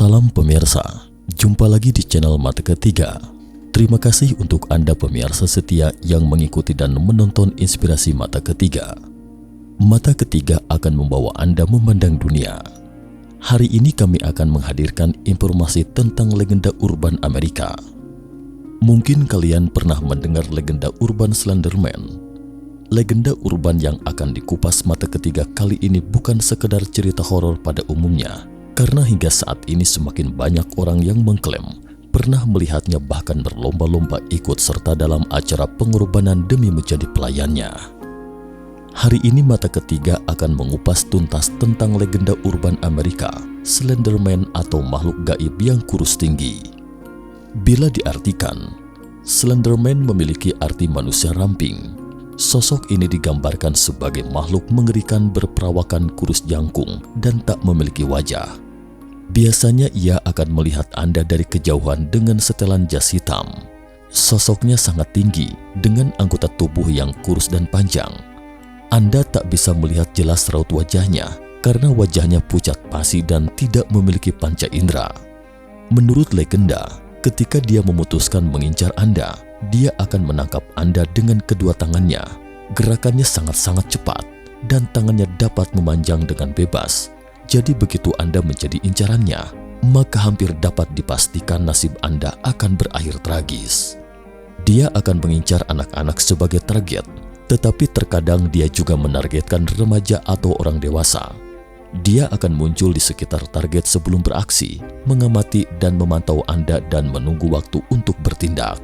Salam pemirsa, jumpa lagi di channel Mata Ketiga. Terima kasih untuk Anda pemirsa setia yang mengikuti dan menonton inspirasi Mata Ketiga. Mata Ketiga akan membawa Anda memandang dunia. Hari ini kami akan menghadirkan informasi tentang legenda urban Amerika. Mungkin kalian pernah mendengar legenda urban Slenderman. Legenda urban yang akan dikupas Mata Ketiga kali ini bukan sekedar cerita horor pada umumnya, karena hingga saat ini semakin banyak orang yang mengklaim pernah melihatnya, bahkan berlomba-lomba ikut serta dalam acara pengorbanan demi menjadi pelayannya. Hari ini Mata Ketiga akan mengupas tuntas tentang legenda urban Amerika, Slenderman atau makhluk gaib yang kurus tinggi. Bila diartikan, Slenderman memiliki arti manusia ramping. Sosok ini digambarkan sebagai makhluk mengerikan berperawakan kurus jangkung dan tak memiliki wajah. Biasanya ia akan melihat Anda dari kejauhan dengan setelan jas hitam. Sosoknya sangat tinggi dengan anggota tubuh yang kurus dan panjang. Anda tak bisa melihat jelas raut wajahnya karena wajahnya pucat pasi dan tidak memiliki panca indera. Menurut legenda, ketika dia memutuskan mengincar Anda, dia akan menangkap Anda dengan kedua tangannya. Gerakannya sangat-sangat cepat dan tangannya dapat memanjang dengan bebas. Jadi begitu Anda menjadi incarannya, maka hampir dapat dipastikan nasib Anda akan berakhir tragis. Dia akan mengincar anak-anak sebagai target, tetapi terkadang dia juga menargetkan remaja atau orang dewasa. Dia akan muncul di sekitar target sebelum beraksi, mengamati dan memantau Anda dan menunggu waktu untuk bertindak.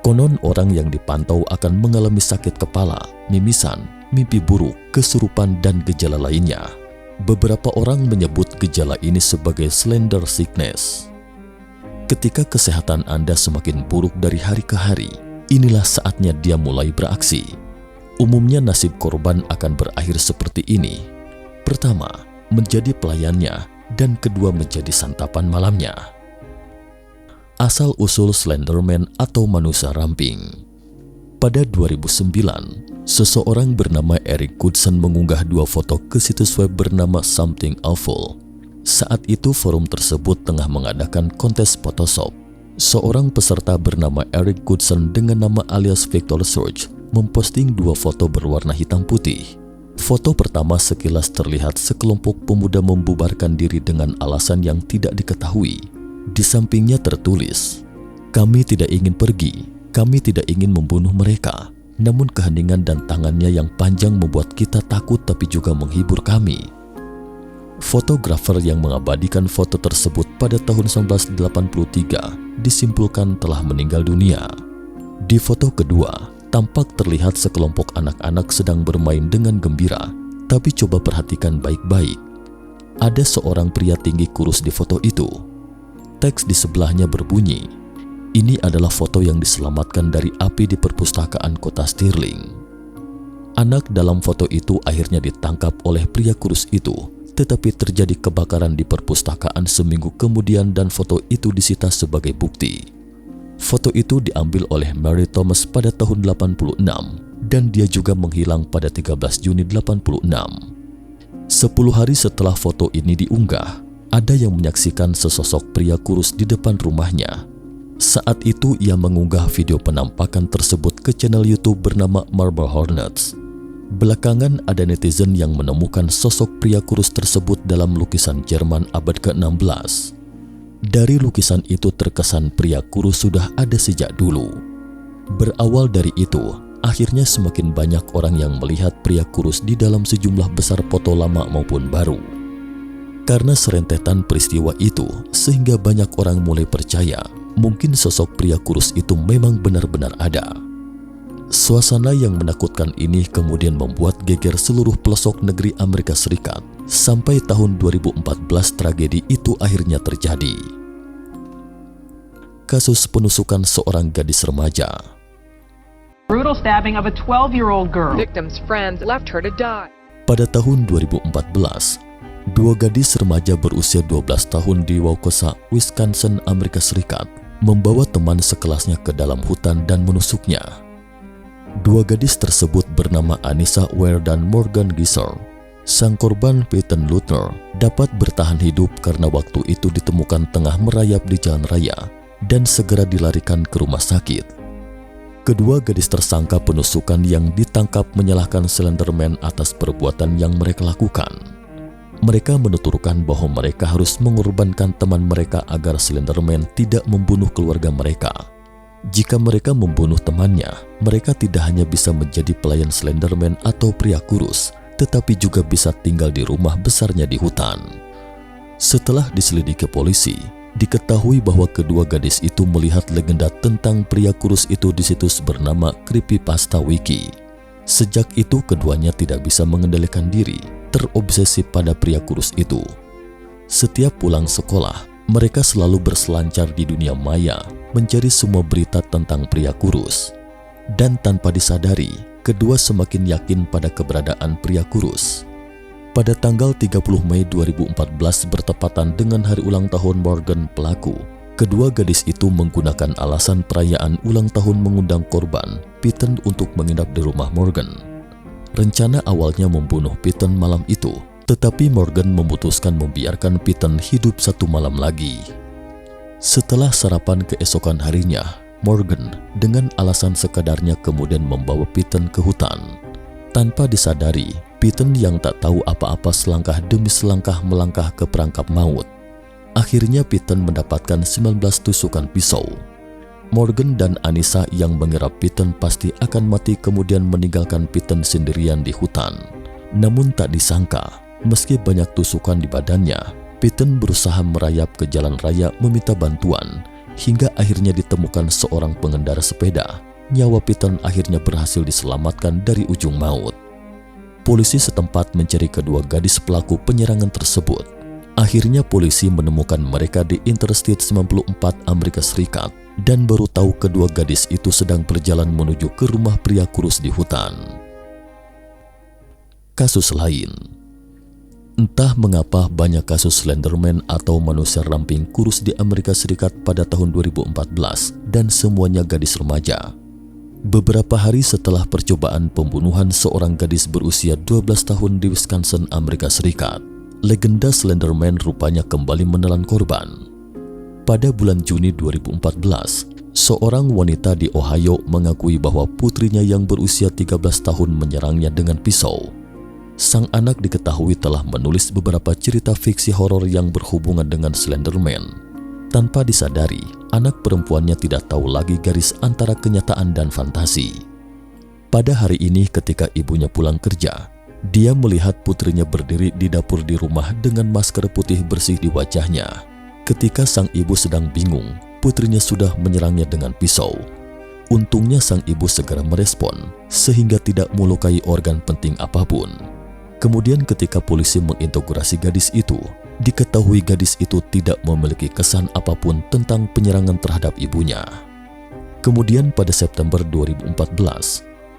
Konon orang yang dipantau akan mengalami sakit kepala, mimisan, mimpi buruk, kesurupan, dan gejala lainnya. Beberapa orang menyebut gejala ini sebagai slender sickness. Ketika kesehatan Anda semakin buruk dari hari ke hari, inilah saatnya dia mulai beraksi. Umumnya nasib korban akan berakhir seperti ini. Pertama, menjadi pelayannya, dan kedua menjadi santapan malamnya. Asal-usul Slenderman atau manusia ramping. Pada 2009, seseorang bernama Eric Goodson mengunggah dua foto ke situs web bernama Something Awful. Saat itu forum tersebut tengah mengadakan kontes Photoshop. Seorang peserta bernama Eric Goodson dengan nama alias Victor Surge memposting dua foto berwarna hitam putih. Foto pertama sekilas terlihat sekelompok pemuda membubarkan diri dengan alasan yang tidak diketahui. Di sampingnya tertulis, "Kami tidak ingin pergi, kami tidak ingin membunuh mereka, namun keheningan dan tangannya yang panjang membuat kita takut tapi juga menghibur kami." Fotografer yang mengabadikan foto tersebut pada tahun 1983 disimpulkan telah meninggal dunia. Di foto kedua, tampak terlihat sekelompok anak-anak sedang bermain dengan gembira, tapi coba perhatikan baik-baik. Ada seorang pria tinggi kurus di foto itu. Teks di sebelahnya berbunyi, "Ini adalah foto yang diselamatkan dari api di perpustakaan kota Stirling." Anak dalam foto itu akhirnya ditangkap oleh pria kurus itu, tetapi terjadi kebakaran di perpustakaan seminggu kemudian dan foto itu disita sebagai bukti. Foto itu diambil oleh Mary Thomas pada tahun 86 dan dia juga menghilang pada 13 Juni 86. 10 hari setelah foto ini diunggah, ada yang menyaksikan sesosok pria kurus di depan rumahnya. Saat itu ia mengunggah video penampakan tersebut ke channel YouTube bernama Marble Hornets. Belakangan ada netizen yang menemukan sosok pria kurus tersebut dalam lukisan Jerman abad ke-16. Dari lukisan itu terkesan pria kurus sudah ada sejak dulu. Berawal dari itu, akhirnya semakin banyak orang yang melihat pria kurus di dalam sejumlah besar foto lama maupun baru. Karena serentetan peristiwa itu, sehingga banyak orang mulai percaya mungkin sosok pria kurus itu memang benar-benar ada. Suasana yang menakutkan ini kemudian membuat geger seluruh pelosok negeri Amerika Serikat. Sampai tahun 2014 tragedi itu akhirnya terjadi. Kasus penusukan seorang gadis remaja. Brutal stabbing of a 12-year-old girl. Victim's friends left her to die. Pada tahun 2014, dua gadis remaja berusia 12 tahun di Waukesha, Wisconsin, Amerika Serikat, membawa teman sekelasnya ke dalam hutan dan menusuknya. Dua gadis tersebut bernama Anissa Ware dan Morgan Gisser. Sang korban Peyton Lutner dapat bertahan hidup karena waktu itu ditemukan tengah merayap di jalan raya dan segera dilarikan ke rumah sakit. Kedua gadis tersangka penusukan yang ditangkap menyalahkan Slenderman atas perbuatan yang mereka lakukan. Mereka menuturkan bahwa mereka harus mengorbankan teman mereka agar Slenderman tidak membunuh keluarga mereka. Jika mereka membunuh temannya, mereka tidak hanya bisa menjadi pelayan Slenderman atau pria kurus, tetapi juga bisa tinggal di rumah besarnya di hutan. Setelah diselidiki polisi, diketahui bahwa kedua gadis itu melihat legenda tentang pria kurus itu di situs bernama Creepypasta Wiki. Sejak itu keduanya tidak bisa mengendalikan diri, terobsesi pada pria kurus itu. Setiap pulang sekolah, mereka selalu berselancar di dunia maya, mencari semua berita tentang pria kurus. Dan tanpa disadari, kedua semakin yakin pada keberadaan pria kurus. Pada tanggal 30 Mei 2014 bertepatan dengan hari ulang tahun Morgan pelaku, kedua gadis itu menggunakan alasan perayaan ulang tahun mengundang korban, Peyton, untuk menginap di rumah Morgan. Rencana awalnya membunuh Peyton malam itu, tetapi Morgan memutuskan membiarkan Peyton hidup satu malam lagi. Setelah sarapan keesokan harinya, Morgan dengan alasan sekadarnya kemudian membawa Peyton ke hutan. Tanpa disadari, Peyton yang tak tahu apa-apa selangkah demi selangkah melangkah ke perangkap maut. Akhirnya Peyton mendapatkan 19 tusukan pisau. Morgan dan Anissa yang mengira Peyton pasti akan mati kemudian meninggalkan Peyton sendirian di hutan. Namun tak disangka, meski banyak tusukan di badannya, Peyton berusaha merayap ke jalan raya meminta bantuan, hingga akhirnya ditemukan seorang pengendara sepeda. Nyawa Peyton akhirnya berhasil diselamatkan dari ujung maut. Polisi setempat mencari kedua gadis pelaku penyerangan tersebut. Akhirnya polisi menemukan mereka di Interstate 94 Amerika Serikat dan baru tahu kedua gadis itu sedang berjalan menuju ke rumah pria kurus di hutan. Kasus lain. Entah mengapa banyak kasus Slenderman atau manusia ramping kurus di Amerika Serikat pada tahun 2014 dan semuanya gadis remaja. Beberapa hari setelah percobaan pembunuhan seorang gadis berusia 12 tahun di Wisconsin, Amerika Serikat, legenda Slenderman rupanya kembali menelan korban. Pada bulan Juni 2014, seorang wanita di Ohio mengakui bahwa putrinya yang berusia 13 tahun menyerangnya dengan pisau. Sang anak diketahui telah menulis beberapa cerita fiksi horor yang berhubungan dengan Slenderman. Tanpa disadari, anak perempuannya tidak tahu lagi garis antara kenyataan dan fantasi. Pada hari ini ketika ibunya pulang kerja, dia melihat putrinya berdiri di dapur di rumah dengan masker putih bersih di wajahnya. Ketika sang ibu sedang bingung, putrinya sudah menyerangnya dengan pisau. Untungnya sang ibu segera merespon, sehingga tidak melukai organ penting apapun. Kemudian ketika polisi menginterogasi gadis itu, diketahui gadis itu tidak memiliki kesan apapun tentang penyerangan terhadap ibunya. Kemudian pada September 2014,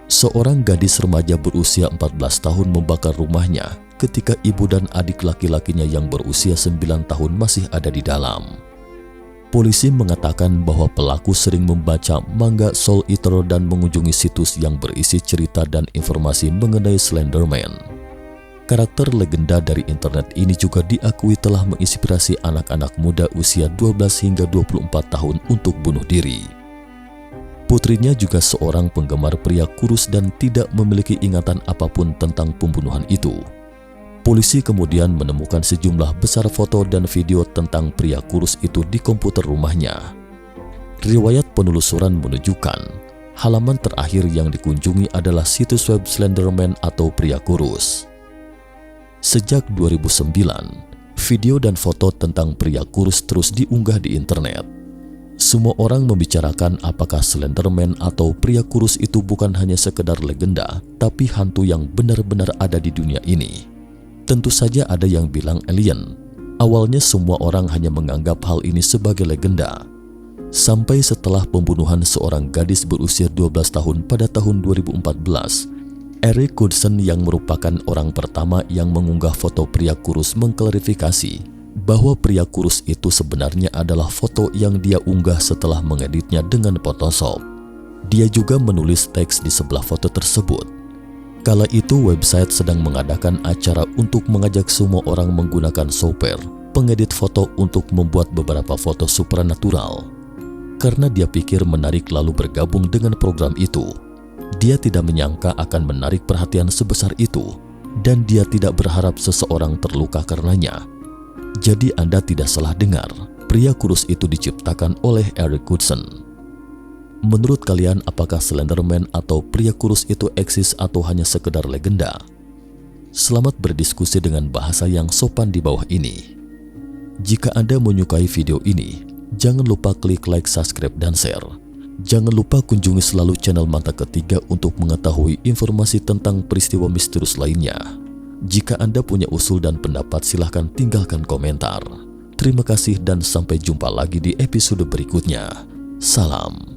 seorang gadis remaja berusia 14 tahun membakar rumahnya ketika ibu dan adik laki-lakinya yang berusia 9 tahun masih ada di dalam. Polisi mengatakan bahwa pelaku sering membaca manga Soul Eater dan mengunjungi situs yang berisi cerita dan informasi mengenai Slenderman. Karakter legenda dari internet ini juga diakui telah menginspirasi anak-anak muda usia 12 hingga 24 tahun untuk bunuh diri. Putrinya juga seorang penggemar pria kurus dan tidak memiliki ingatan apapun tentang pembunuhan itu. Polisi kemudian menemukan sejumlah besar foto dan video tentang pria kurus itu di komputer rumahnya. Riwayat penelusuran menunjukkan halaman terakhir yang dikunjungi adalah situs web Slenderman atau pria kurus. Sejak 2009, video dan foto tentang pria kurus terus diunggah di internet. Semua orang membicarakan apakah Slenderman atau pria kurus itu bukan hanya sekedar legenda, tapi hantu yang benar-benar ada di dunia ini. Tentu saja ada yang bilang alien. Awalnya semua orang hanya menganggap hal ini sebagai legenda. Sampai setelah pembunuhan seorang gadis berusia 12 tahun pada tahun 2014, Eric Knudsen yang merupakan orang pertama yang mengunggah foto pria kurus mengklarifikasi bahwa pria kurus itu sebenarnya adalah foto yang dia unggah setelah mengeditnya dengan Photoshop. Dia juga menulis teks di sebelah foto tersebut. Kala itu website sedang mengadakan acara untuk mengajak semua orang menggunakan software pengedit foto untuk membuat beberapa foto supranatural. Karena dia pikir menarik lalu bergabung dengan program itu, dia tidak menyangka akan menarik perhatian sebesar itu, dan dia tidak berharap seseorang terluka karenanya. Jadi Anda tidak salah dengar, pria kurus itu diciptakan oleh Eric Goodson. Menurut kalian, apakah Slenderman atau pria kurus itu eksis atau hanya sekedar legenda? Selamat berdiskusi dengan bahasa yang sopan di bawah ini. Jika Anda menyukai video ini, jangan lupa klik like, subscribe, dan share. Jangan lupa kunjungi selalu channel Mata Ketiga untuk mengetahui informasi tentang peristiwa misterius lainnya. Jika Anda punya usul dan pendapat, silahkan tinggalkan komentar. Terima kasih dan sampai jumpa lagi di episode berikutnya. Salam.